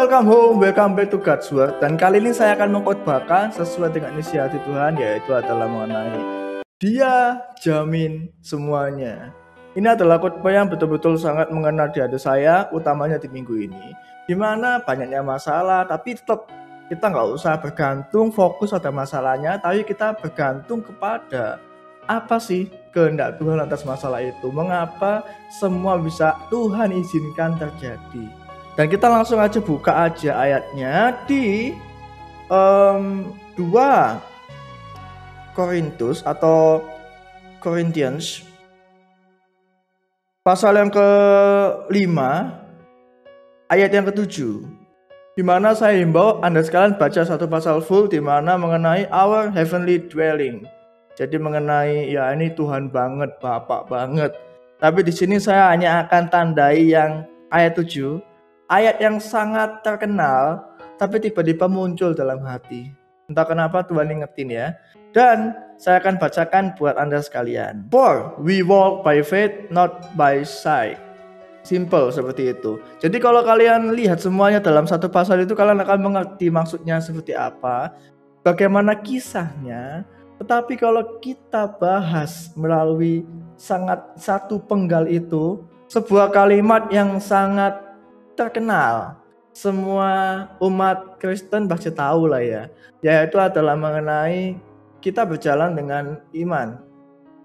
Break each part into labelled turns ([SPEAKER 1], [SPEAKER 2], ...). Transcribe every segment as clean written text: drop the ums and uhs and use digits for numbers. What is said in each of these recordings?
[SPEAKER 1] welcome home, welcome back to God's Word. Dan kali ini saya akan mengkhotbahkan sesuai dengan isi hati Tuhan, yaitu adalah mengenai Dia jamin semuanya. Ini adalah khotbah yang betul-betul sangat mengena di hati saya, utamanya di minggu ini, di mana banyaknya masalah, tapi tetap kita nggak usah bergantung fokus pada masalahnya, tapi kita bergantung kepada apa sih kehendak Tuhan atas masalah itu. Mengapa semua bisa Tuhan izinkan terjadi. Dan kita langsung aja buka aja ayatnya di 2 Korintus atau Corinthians pasal yang ke-5 ayat yang ke-7, di mana saya himbau Anda sekalian baca satu pasal full, di mana mengenai our heavenly dwelling. Jadi mengenai ya ini Tuhan banget, Bapak banget. Tapi di sini saya hanya akan tandai yang ayat 7, ayat yang sangat terkenal tapi tiba-tiba muncul dalam hati. Entah kenapa Tuhan ingetin ya. Dan saya akan bacakan buat Anda sekalian. For we walk by faith, not by sight. Simple seperti itu. Jadi kalau kalian lihat semuanya dalam satu pasal itu, kalian akan mengerti maksudnya seperti apa, bagaimana kisahnya. Tetapi kalau kita bahas melalui sangat satu penggal itu, sebuah kalimat yang sangat terkenal, semua umat Kristen pasti tahu lah ya, yaitu adalah mengenai kita berjalan dengan iman,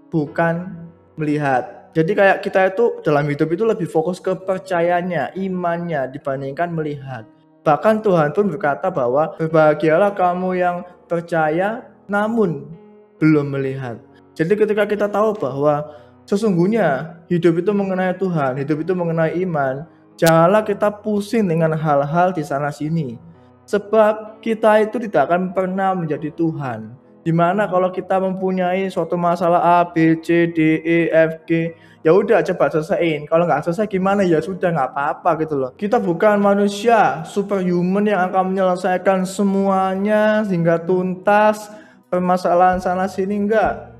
[SPEAKER 1] bukan melihat. Jadi kayak kita itu dalam hidup itu lebih fokus ke percayanya, imannya dibandingkan melihat. Bahkan Tuhan pun berkata bahwa berbahagialah kamu yang percaya namun belum melihat. Jadi ketika kita tahu bahwa sesungguhnya hidup itu mengenai Tuhan, hidup itu mengenai iman, janganlah kita pusing dengan hal-hal di sana sini. Sebab kita itu tidak akan pernah menjadi Tuhan. Dimana kalau kita mempunyai suatu masalah A, B, C, D, E, F, G, ya udah coba selesaiin. Kalau nggak selesai gimana ya sudah nggak apa-apa gitu loh. Kita bukan manusia superhuman yang akan menyelesaikan semuanya sehingga tuntas permasalahan sana sini, enggak.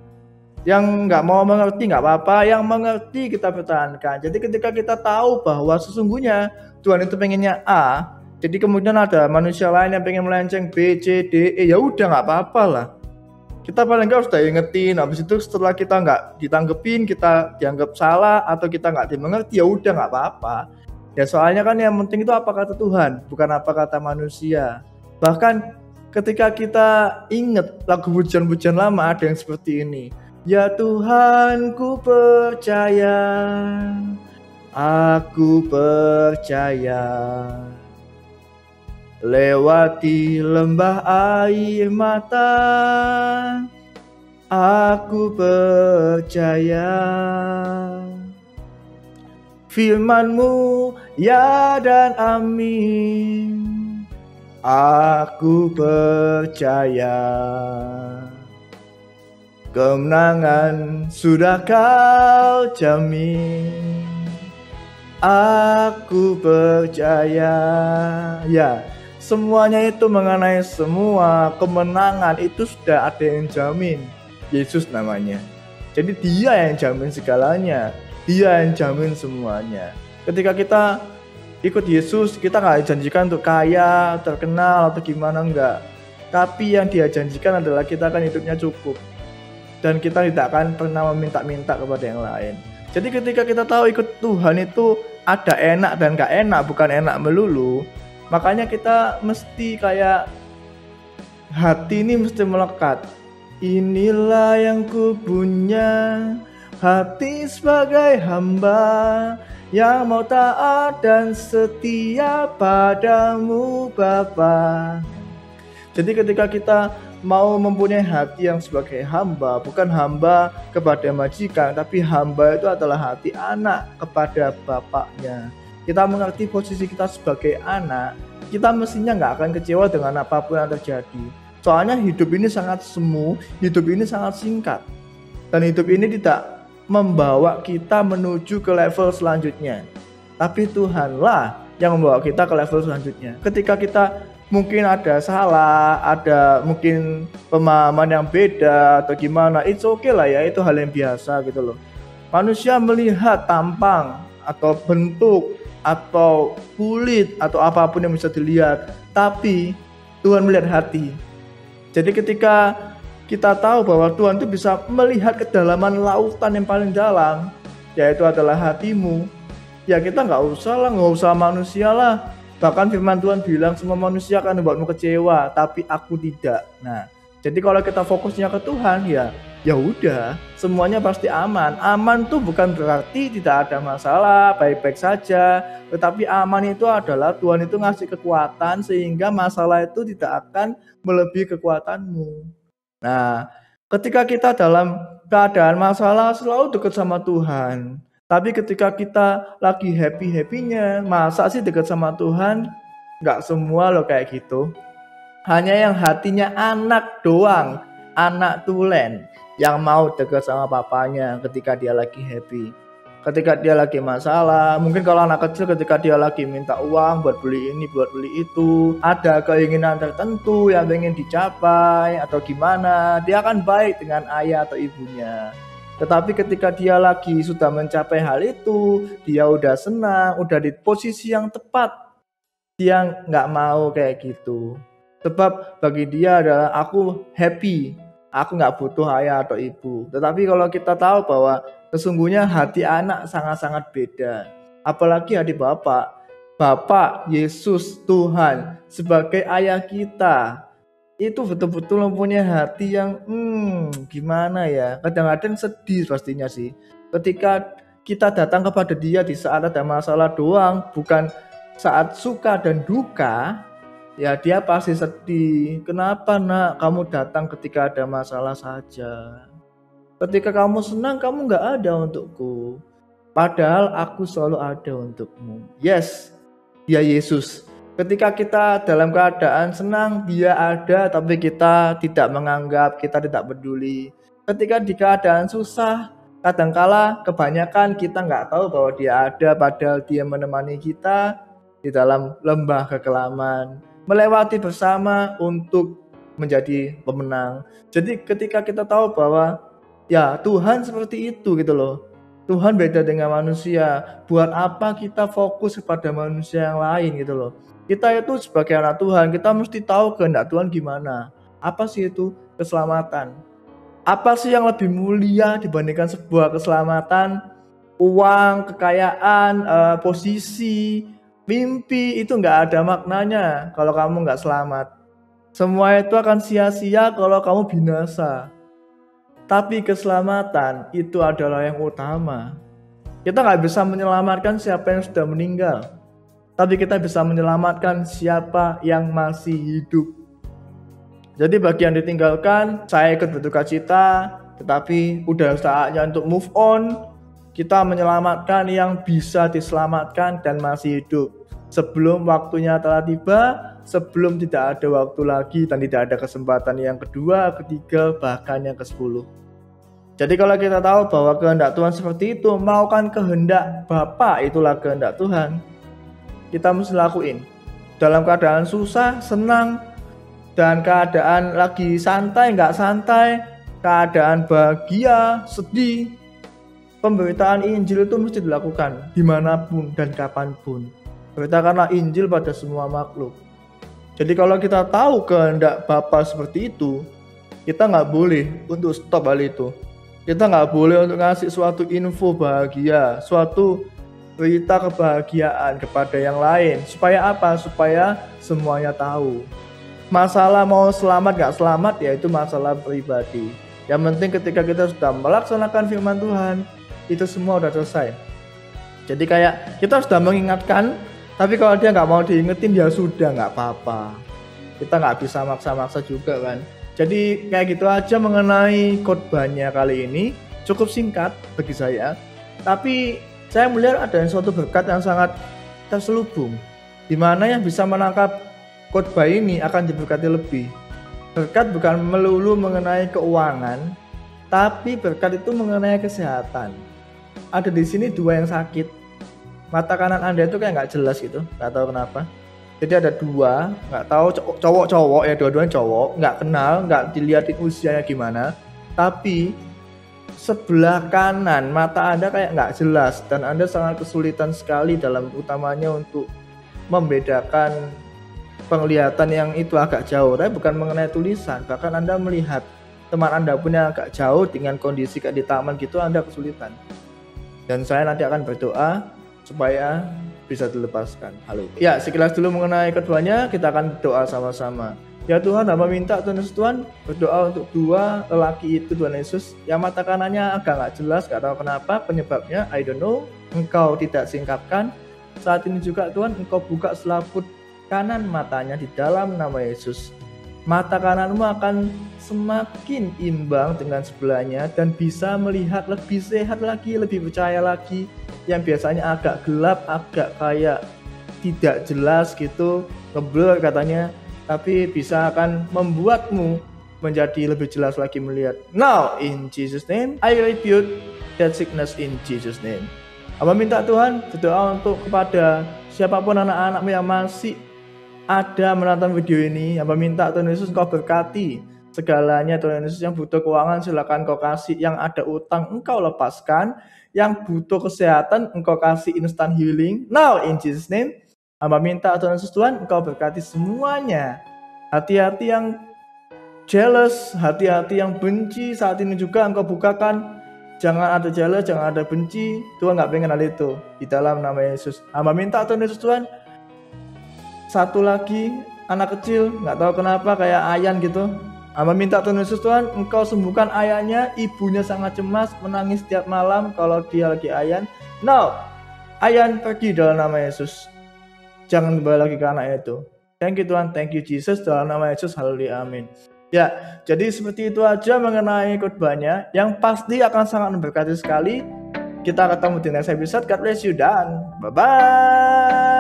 [SPEAKER 1] Yang nggak mau mengerti nggak apa-apa, yang mengerti kita pertahankan. Jadi ketika kita tahu bahwa sesungguhnya Tuhan itu pengennya A, jadi kemudian ada manusia lain yang pengen melenceng B, C, D, E, ya udah nggak apa-apa lah. Kita paling nggak sudah ingetin, habis itu setelah kita nggak ditanggepin, kita dianggap salah atau kita nggak dimengerti, ya udah nggak apa-apa. Ya soalnya kan yang penting itu apa kata Tuhan, bukan apa kata manusia. Bahkan ketika kita ingat lagu pujian-pujian lama ada yang seperti ini. Ya Tuhan ku percaya, aku percaya, lewati lembah air mata, aku percaya, firman-Mu ya dan amin, aku percaya. Kemenangan sudah Kau jamin, aku percaya. Ya, semuanya itu mengenai semua kemenangan itu sudah ada yang jamin. Yesus namanya. Jadi Dia yang jamin segalanya, Dia yang jamin semuanya. Ketika kita ikut Yesus, kita nggak dijanjikan untuk kaya, terkenal atau gimana, enggak. Tapi yang Dia janjikan adalah kita akan hidupnya cukup. Dan kita tidak akan pernah meminta-minta kepada yang lain. Jadi ketika kita tahu ikut Tuhan itu ada enak dan gak enak, bukan enak melulu. Makanya kita mesti kayak hati ini mesti melekat. Inilah yang ku punya, hati sebagai hamba yang mau taat dan setia padamu Bapa. Jadi ketika kita mau mempunyai hati yang sebagai hamba, bukan hamba kepada majikan, tapi hamba itu adalah hati anak kepada bapaknya. Kita mengerti posisi kita sebagai anak, kita mestinya nggak akan kecewa dengan apapun yang terjadi. Soalnya hidup ini sangat semu, hidup ini sangat singkat. Dan hidup ini tidak membawa kita menuju ke level selanjutnya. Tapi Tuhanlah yang membawa kita ke level selanjutnya. Ketika kita mungkin ada salah, ada mungkin pemahaman yang beda atau gimana, it's okay lah ya, itu hal yang biasa gitu loh. Manusia melihat tampang atau bentuk atau kulit atau apapun yang bisa dilihat, tapi Tuhan melihat hati. Jadi ketika kita tahu bahwa Tuhan itu bisa melihat kedalaman lautan yang paling dalam, yaitu adalah hatimu, ya kita nggak usah manusia lah. Bahkan firman Tuhan bilang semua manusia akan membuatmu kecewa, tapi aku tidak. Nah, jadi kalau kita fokusnya ke Tuhan, ya udah, semuanya pasti aman. Aman tuh bukan berarti tidak ada masalah, baik-baik saja. Tetapi aman itu adalah Tuhan itu ngasih kekuatan sehingga masalah itu tidak akan melebihi kekuatanmu. Nah, ketika kita dalam keadaan masalah selalu dekat sama Tuhan. Tapi ketika kita lagi happy-happynya, masa sih dekat sama Tuhan? Nggak semua loh kayak gitu. Hanya yang hatinya anak doang, anak tulen, yang mau dekat sama papanya ketika dia lagi happy. Ketika dia lagi masalah, mungkin kalau anak kecil ketika dia lagi minta uang buat beli ini, buat beli itu, ada keinginan tertentu yang ingin dicapai atau gimana, dia akan baik dengan ayah atau ibunya. Tetapi ketika dia lagi sudah mencapai hal itu, dia udah senang, udah di posisi yang tepat, dia nggak mau kayak gitu. Sebab bagi dia adalah aku happy, aku nggak butuh ayah atau ibu. Tetapi kalau kita tahu bahwa sesungguhnya hati anak sangat-sangat beda. Apalagi hati Bapak. Bapak, Yesus, Tuhan sebagai ayah kita. Itu betul-betul mempunyai hati yang gimana ya. Kadang-kadang sedih pastinya sih. Ketika kita datang kepada dia di saat ada masalah doang. Bukan saat suka dan duka. Ya dia pasti sedih. Kenapa nak kamu datang ketika ada masalah saja? Ketika kamu senang, kamu gak ada untukku. Padahal aku selalu ada untukmu. Yes, dia Yesus. Ketika kita dalam keadaan senang, dia ada, tapi kita tidak menganggap, kita tidak peduli. Ketika di keadaan susah, kadangkala kebanyakan kita gak tahu bahwa dia ada, padahal dia menemani kita di dalam lembah kekelaman. Melewati bersama untuk menjadi pemenang. Jadi ketika kita tahu bahwa ya Tuhan seperti itu gitu loh. Tuhan beda dengan manusia. Buat apa kita fokus kepada manusia yang lain gitu loh. Kita itu sebagai anak Tuhan, kita mesti tahu kehendak Tuhan gimana. Apa sih itu keselamatan? Apa sih yang lebih mulia dibandingkan sebuah keselamatan? Uang, kekayaan, posisi, mimpi itu nggak ada maknanya kalau kamu nggak selamat. Semua itu akan sia-sia kalau kamu binasa. Tapi keselamatan itu adalah yang utama. Kita nggak bisa menyelamatkan siapa yang sudah meninggal. Tapi kita bisa menyelamatkan siapa yang masih hidup. Jadi bagi yang ditinggalkan, saya ikut berduka cita. Tetapi udah saatnya untuk move on. Kita menyelamatkan yang bisa diselamatkan dan masih hidup. Sebelum waktunya telah tiba, sebelum tidak ada waktu lagi dan tidak ada kesempatan yang kedua, ketiga, bahkan yang ke-10. Jadi kalau kita tahu bahwa kehendak Tuhan seperti itu, maukan kehendak Bapa itulah kehendak Tuhan, kita mesti lakuin. Dalam keadaan susah, senang, dan keadaan lagi santai, nggak santai, keadaan bahagia, sedih, pemberitaan Injil itu mesti dilakukan dimanapun dan kapanpun. Beritakanlah Injil pada semua makhluk. Jadi kalau kita tahu kehendak Bapa seperti itu, kita nggak boleh untuk stop hal itu. Kita nggak boleh untuk ngasih suatu info bahagia, suatu berita kebahagiaan kepada yang lain. Supaya apa? Supaya semuanya tahu. Masalah mau selamat nggak selamat ya itu masalah pribadi. Yang penting ketika kita sudah melaksanakan firman Tuhan, itu semua udah selesai. Jadi kayak kita sudah mengingatkan, tapi kalau dia nggak mau diingetin ya sudah nggak apa-apa. Kita nggak bisa maksa-maksa juga kan. Jadi kayak gitu aja mengenai khotbahnya kali ini. Cukup singkat bagi saya. Tapi saya melihat ada suatu berkat yang sangat terselubung. Dimana yang bisa menangkap khotbah ini akan diberkati lebih. Berkat bukan melulu mengenai keuangan, tapi berkat itu mengenai kesehatan. Ada di sini 2 yang sakit. Mata kanan Anda itu kayak nggak jelas gitu, nggak tahu kenapa. Jadi ada 2, nggak tahu cowok-cowok ya, dua-duanya cowok, nggak kenal, nggak dilihatin usianya gimana. Tapi sebelah kanan mata Anda kayak nggak jelas dan Anda sangat kesulitan sekali dalam utamanya untuk membedakan penglihatan yang itu agak jauh. Tapi bukan mengenai tulisan, bahkan Anda melihat teman Anda punya agak jauh dengan kondisi kayak di taman gitu, Anda kesulitan. Dan saya nanti akan berdoa supaya bisa dilepaskan. Halo. Ya, sekilas dulu mengenai keduanya, kita akan berdoa sama-sama. Ya Tuhan, hamba minta Tuhan Yesus, Tuhan berdoa untuk dua lelaki itu Tuhan Yesus, yang mata kanannya agak nggak jelas, gak tahu kenapa penyebabnya, I don't know. Engkau tidak singkapkan. Saat ini juga Tuhan, Engkau buka selaput kanan matanya di dalam nama Yesus. Mata kananmu akan semakin imbang dengan sebelahnya dan bisa melihat lebih sehat lagi, lebih percaya lagi. Yang biasanya agak gelap, agak kayak tidak jelas gitu, ngeblur katanya, tapi bisa akan membuatmu menjadi lebih jelas lagi melihat. Now in Jesus name I rebuke that sickness in Jesus name. Hamba minta Tuhan berdoa untuk kepada siapapun anak-anakmu yang masih ada menonton video ini. Hamba minta Tuhan Yesus Engkau berkati segalanya Tuhan Yesus. Yang butuh keuangan silakan Engkau kasih, yang ada utang Engkau lepaskan, yang butuh kesehatan Engkau kasih instant healing. Now in Jesus name hamba minta Tuhan Yesus, Tuhan Engkau berkati semuanya. Hati-hati yang jealous, hati-hati yang benci, saat ini juga Engkau bukakan. Jangan ada jealous, jangan ada benci. Tuhan gak pengen hal itu. Di dalam nama Yesus hamba minta Tuhan Yesus, Tuhan satu lagi anak kecil gak tahu kenapa kayak Ayan gitu. Hamba minta Tuhan Yesus, Tuhan Engkau sembuhkan Ayannya. Ibunya sangat cemas, menangis setiap malam kalau dia lagi Ayan. Now Ayan pergi dalam nama Yesus. Jangan kembali lagi ke anaknya itu. Thank you Tuhan, thank you Jesus, dalam nama Yesus, haleluya, amin. Ya, jadi seperti itu aja mengenai khotbahnya, yang pasti akan sangat memberkati sekali. Kita ketemu di next episode. God bless you dan bye-bye.